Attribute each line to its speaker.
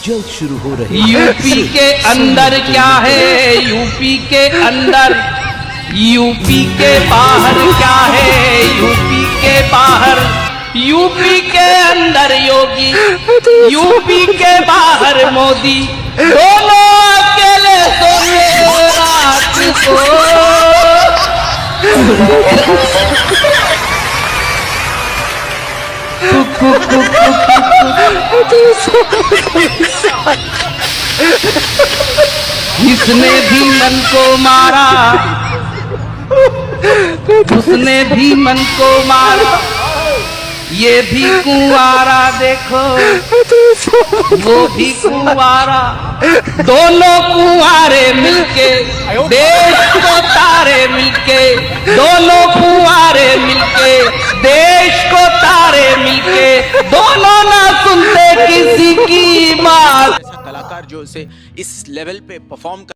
Speaker 1: जल्द शुरू हो रही
Speaker 2: यूपी के अंदर क्या है, यूपी के अंदर, यूपी के बाहर क्या है, यूपी के बाहर, यूपी के अंदर योगी, यूपी के बाहर मोदी, दोनों अकेले सोए रात को। इसने भी मन को मारा, उसने भी मन को मारा, ये भी कुंवारा देखो, वो भी कुंवारा, दोनों कुंवारे मिलके देश को तारे मिलके, दोनों कुंवारे मिलके देश को तारे मिलके, दोनों ना सुनते किसी की बात।
Speaker 3: कलाकार जो इस लेवल पे परफॉर्म